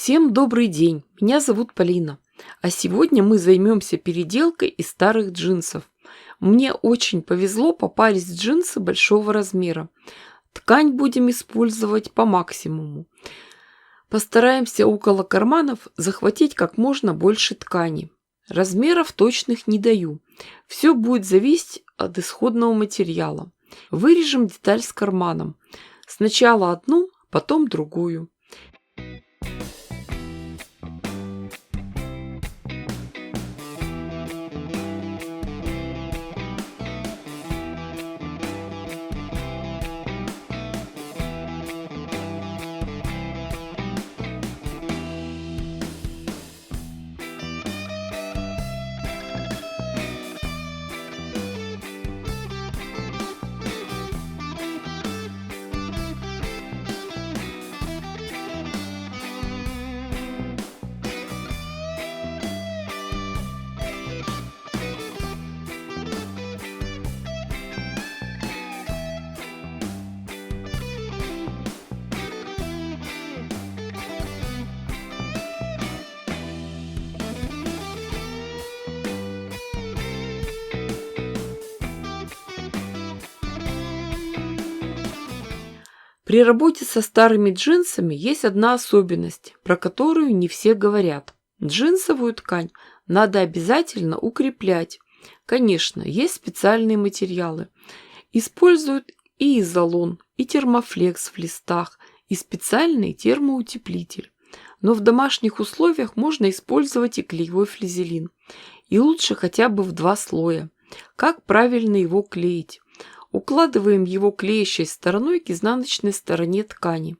Всем добрый день, меня зовут Полина, а сегодня мы займемся переделкой из старых джинсов. Мне очень повезло попались джинсы большого размера. Ткань будем использовать по максимуму. Постараемся около карманов захватить как можно больше ткани. Размеров точных не даю. Все будет зависеть от исходного материала. Вырежем деталь с карманом. Сначала одну, потом другую. При работе со старыми джинсами есть одна особенность, про которую не все говорят. Джинсовую ткань надо обязательно укреплять. Конечно, есть специальные материалы. Используют и изолон, и термофлекс в листах, и специальный термоутеплитель. Но в домашних условиях можно использовать и клеевой флизелин. И лучше хотя бы в 2 слоя. Как правильно его клеить? Укладываем его клеящей стороной к изнаночной стороне ткани.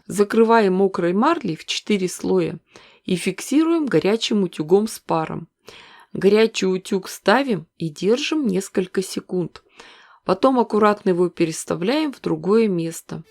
Закрываем мокрой марлей в 4 слоя и фиксируем горячим утюгом с паром. Горячий утюг ставим и держим несколько секунд. Потом аккуратно его переставляем в другое место.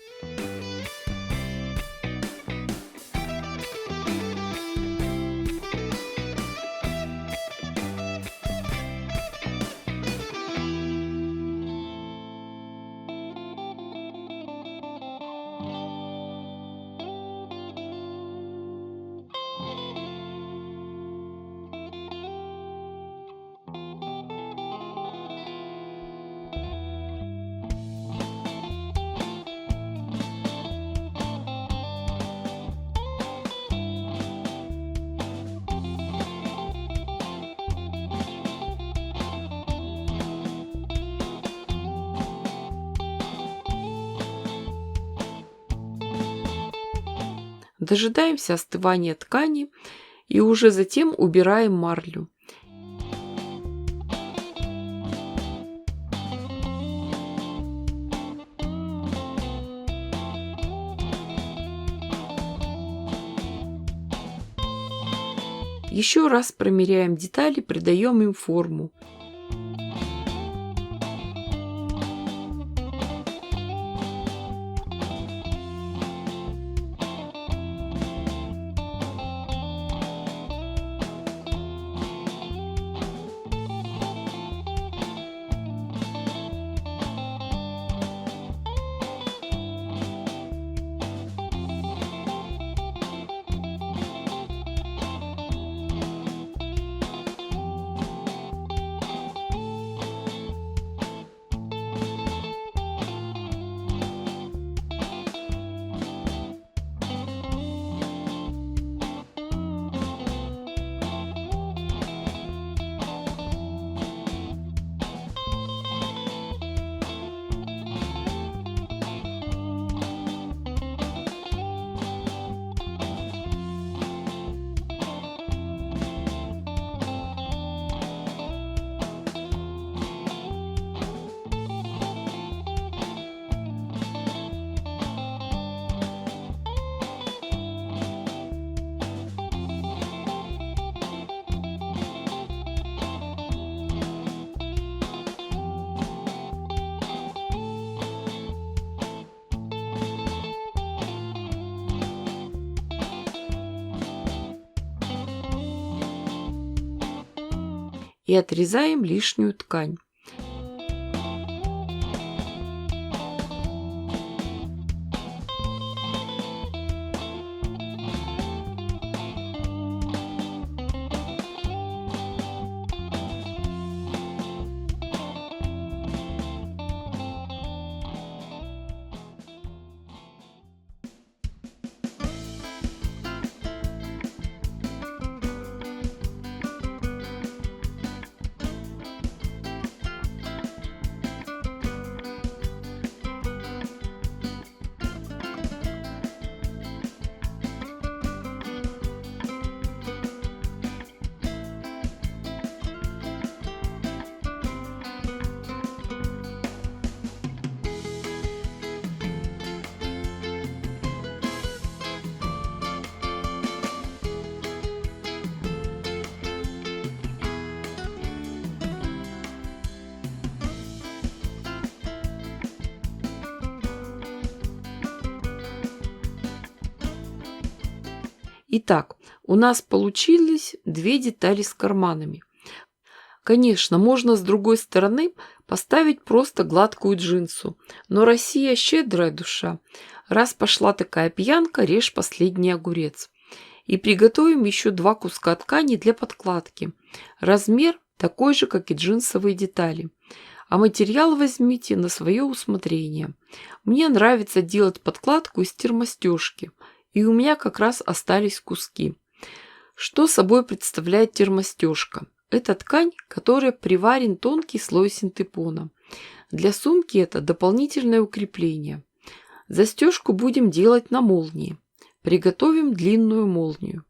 Дожидаемся остывания ткани и уже затем убираем марлю. Еще раз промеряем детали, придаем им форму. и отрезаем лишнюю ткань. Итак, у нас получились две детали с карманами. Конечно, можно с другой стороны поставить просто гладкую джинсу, но Россия щедрая душа. Раз пошла такая пьянка, режь последний огурец. И приготовим еще 2 куска ткани для подкладки. Размер такой же, как и джинсовые детали. А материал возьмите на свое усмотрение. Мне нравится делать подкладку из термостежки. И у меня как раз остались куски. Что собой представляет термостежка? Это ткань, которая приварен тонкий слой синтепона. Для сумки это дополнительное укрепление. Застежку будем делать на молнии. Приготовим длинную молнию.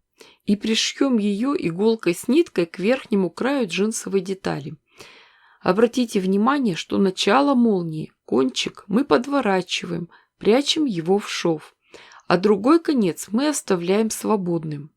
И пришьем ее иголкой с ниткой к верхнему краю джинсовой детали. Обратите внимание, что начало молнии, кончик, мы подворачиваем, прячем его в шов. А другой конец мы оставляем свободным.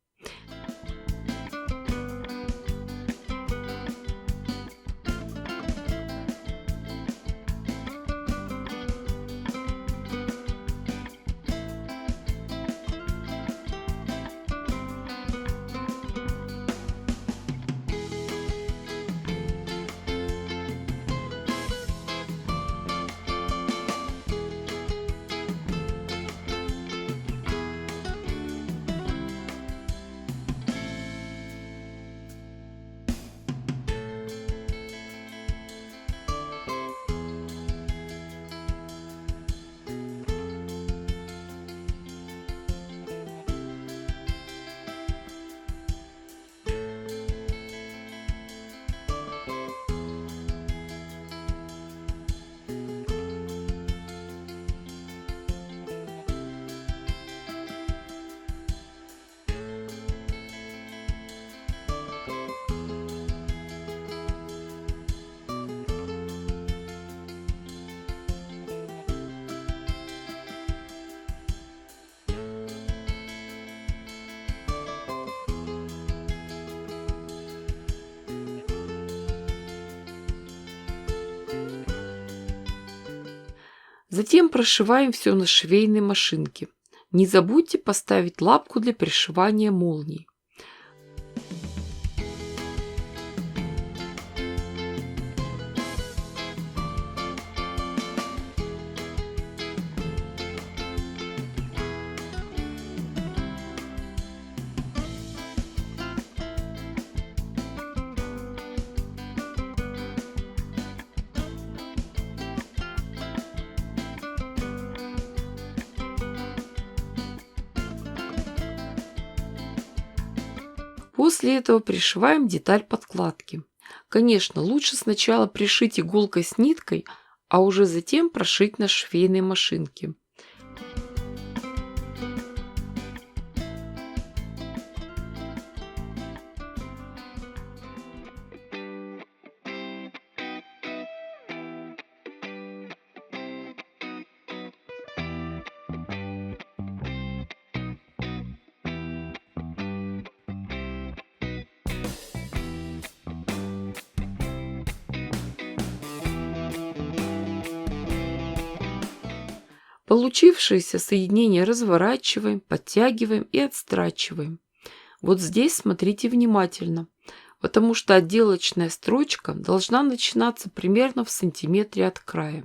Затем прошиваем все на швейной машинке. Не забудьте поставить лапку для пришивания молний. После этого пришиваем деталь подкладки. Конечно, лучше сначала пришить иголкой с ниткой, а уже затем прошить на швейной машинке. Получившееся соединение разворачиваем, подтягиваем и отстрачиваем. Вот здесь смотрите внимательно. потому что отделочная строчка должна начинаться примерно в сантиметре от края.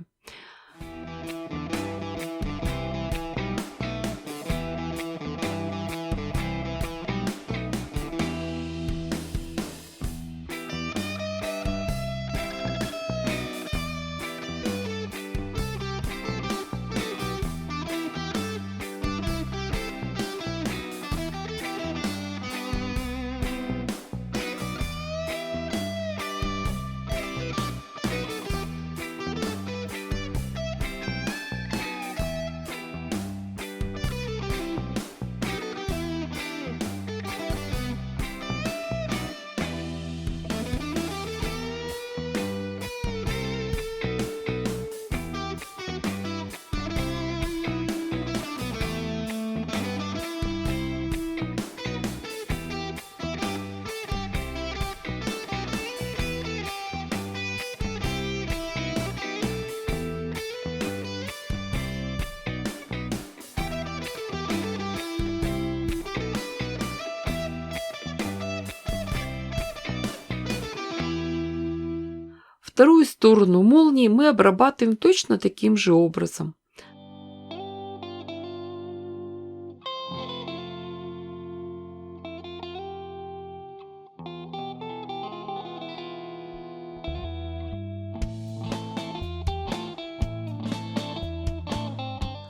Вторую сторону молнии мы обрабатываем точно таким же образом.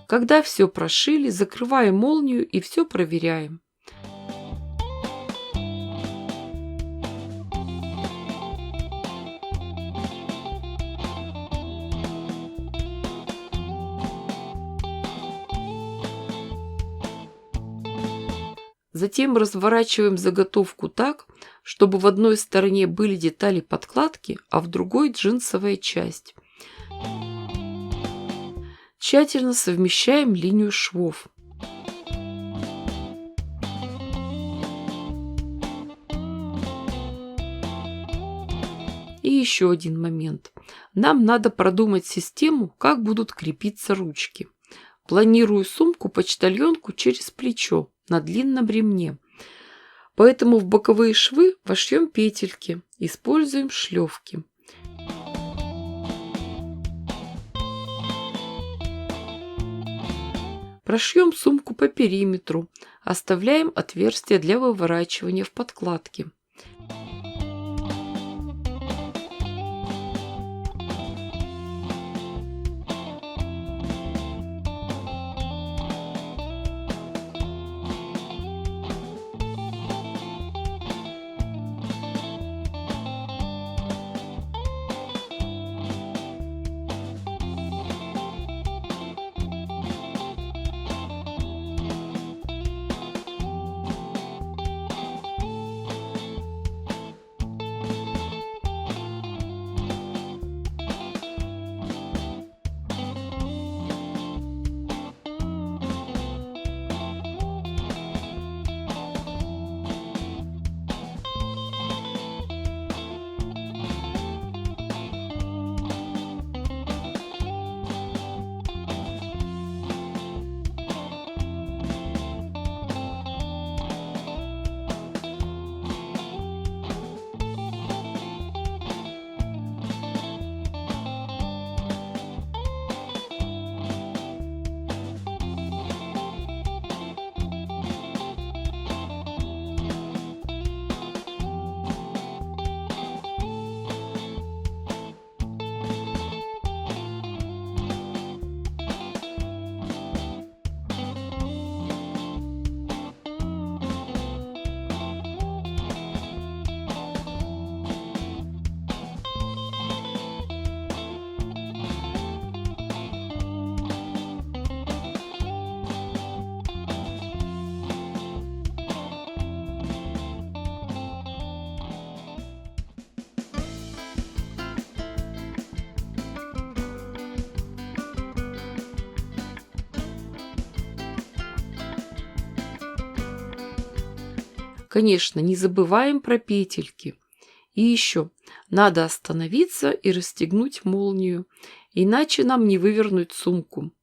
Когда все прошили, закрываем молнию и все проверяем. Затем разворачиваем заготовку так, чтобы в одной стороне были детали подкладки, а в другой джинсовая часть. Тщательно совмещаем линию швов. И еще один момент. Нам надо продумать систему, как будут крепиться ручки. Планирую сумку-почтальонку через плечо на длинном ремне. Поэтому в боковые швы вошьем петельки, используем шлевки. Прошьем сумку по периметру, оставляем отверстие для выворачивания в подкладке. Конечно, не забываем про петельки. И еще, надо остановиться и расстегнуть молнию, иначе нам не вывернуть сумку.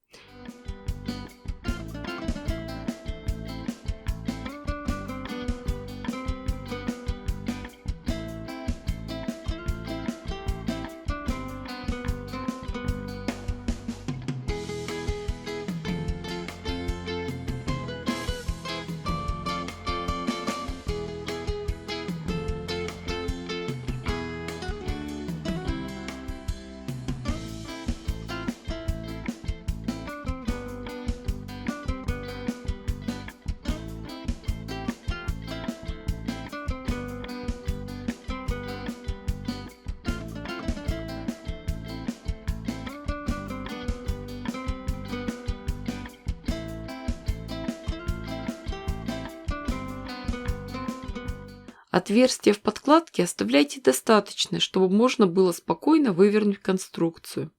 Отверстия в подкладке оставляйте достаточно, чтобы можно было спокойно вывернуть конструкцию.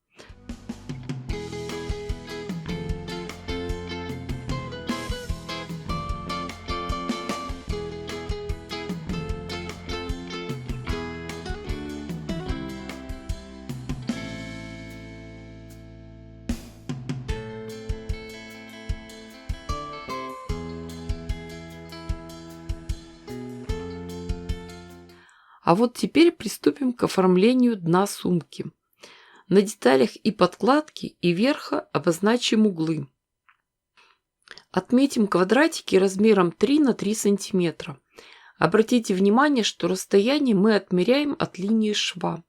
А вот теперь приступим к оформлению дна сумки. На деталях и подкладки, и верха обозначим углы. Отметим квадратики размером 3 на 3 см. Обратите внимание, что расстояние мы отмеряем от линии шва.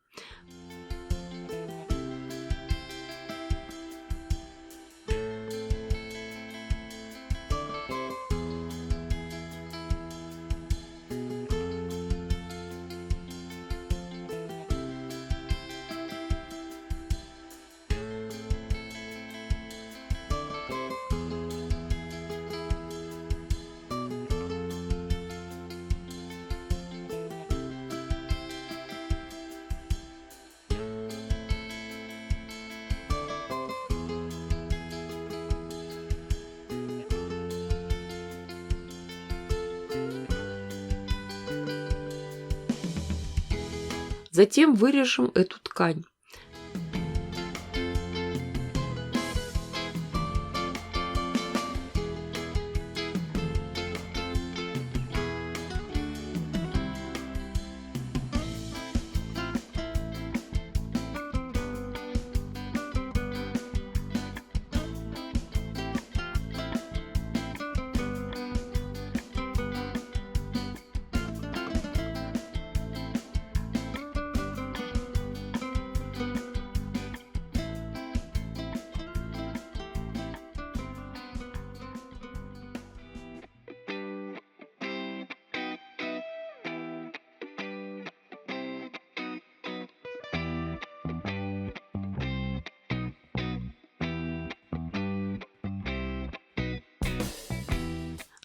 Затем вырежем эту ткань.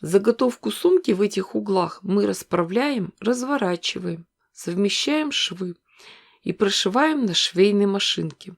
Заготовку сумки в этих углах мы расправляем, разворачиваем, совмещаем швы и прошиваем на швейной машинке.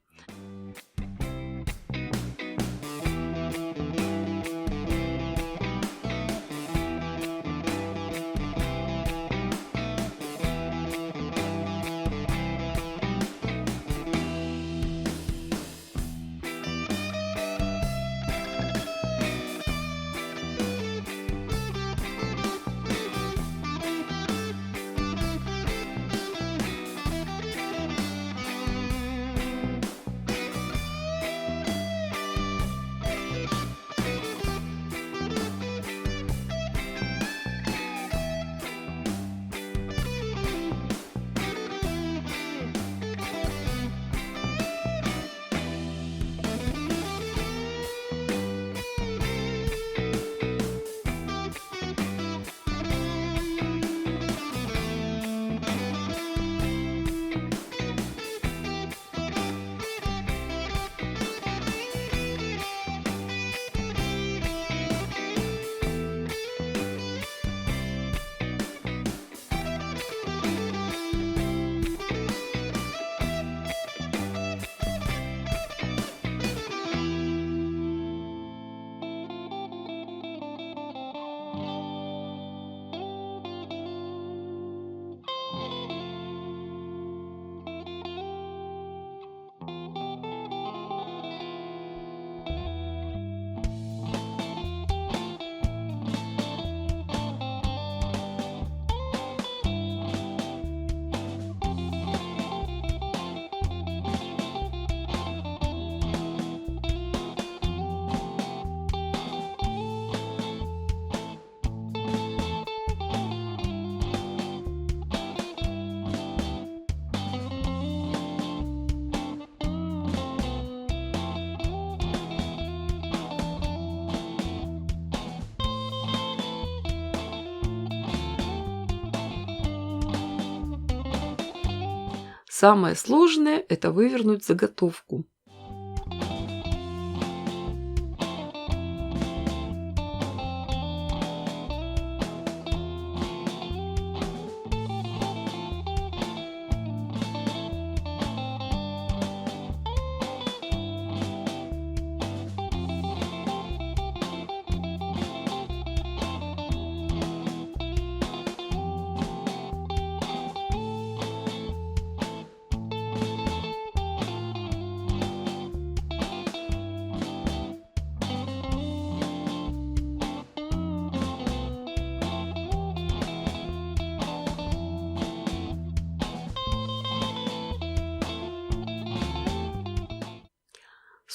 Самое сложное – это вывернуть заготовку.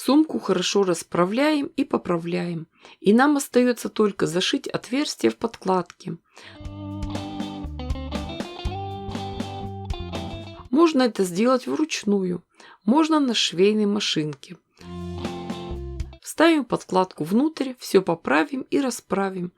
Сумку хорошо расправляем и поправляем. И нам остается только зашить отверстие в подкладке. Можно это сделать вручную, можно на швейной машинке. Вставим подкладку внутрь, все поправим и расправим.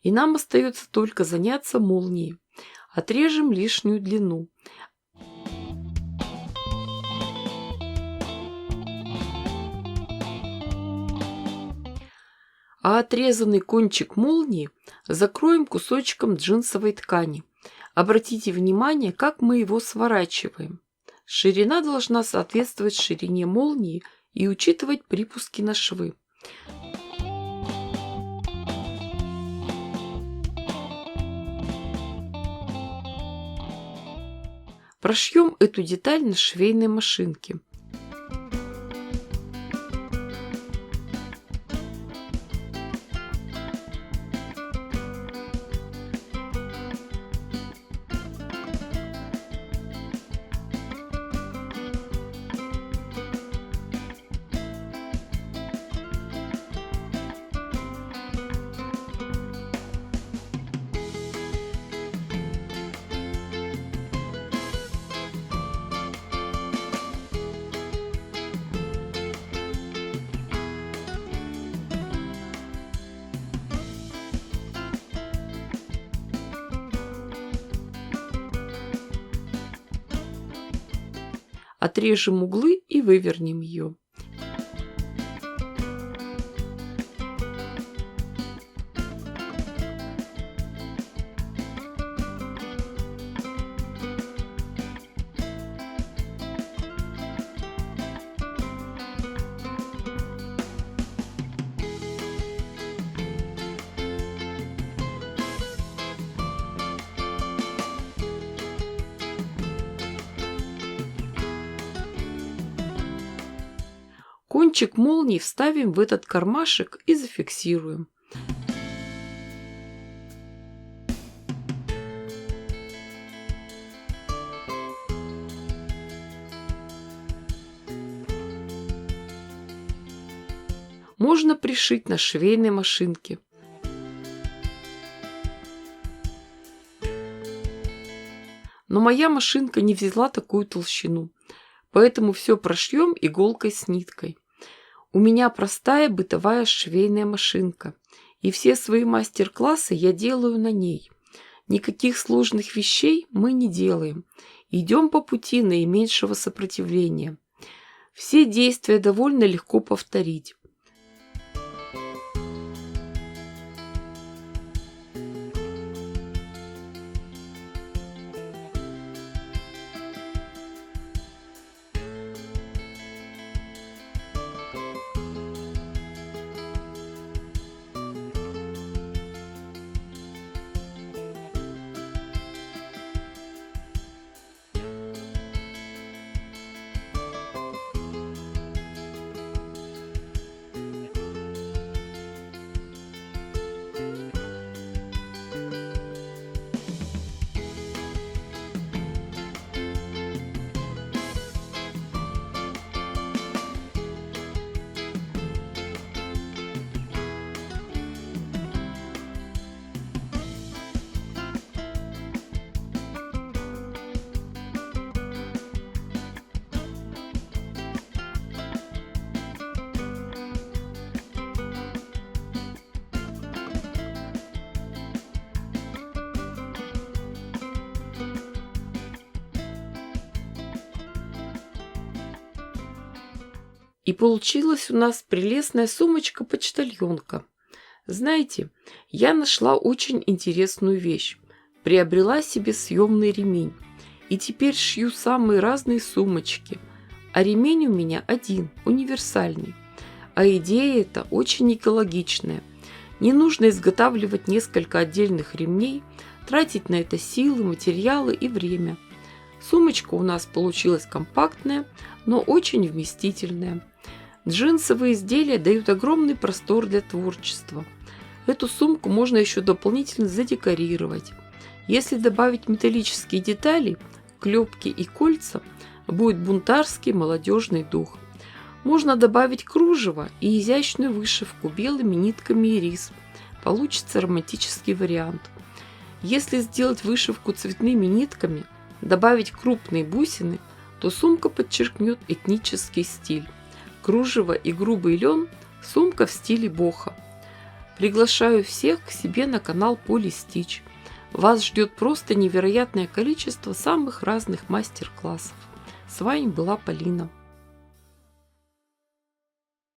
И нам остается только заняться молнией. Отрежем лишнюю длину. А отрезанный кончик молнии закроем кусочком джинсовой ткани. Обратите внимание, как мы его сворачиваем. Ширина должна соответствовать ширине молнии и учитывать припуски на швы. Прошьем эту деталь на швейной машинке. Отрежем углы и вывернем ее. Кончик молнии вставим в этот кармашек и зафиксируем. Можно пришить на швейной машинке. Но моя машинка не взяла такую толщину, поэтому все прошьем иголкой с ниткой. У меня простая бытовая швейная машинка, и все свои мастер-классы я делаю на ней. Никаких сложных вещей мы не делаем. Идем по пути наименьшего сопротивления. Все действия довольно легко повторить. И получилась у нас прелестная сумочка-почтальонка. Знаете, я нашла очень интересную вещь. приобрела себе съемный ремень. И теперь шью самые разные сумочки. А ремень у меня один, универсальный. А идея эта очень экологичная. Не нужно изготавливать несколько отдельных ремней, тратить на это силы, материалы и время. Сумочка у нас получилась компактная, но очень вместительная. Джинсовые изделия дают огромный простор для творчества. Эту сумку можно еще дополнительно задекорировать. Если добавить металлические детали, клепки и кольца, будет бунтарский молодежный дух. Можно добавить кружево и изящную вышивку белыми нитками и рис. Получится романтический вариант. Если сделать вышивку цветными нитками, добавить крупные бусины, то сумка подчеркнет этнический стиль. Кружево и грубый лен – сумка в стиле бохо. Приглашаю всех к себе на канал Poly Stitch. Вас ждет просто невероятное количество самых разных мастер-классов. С вами была Полина.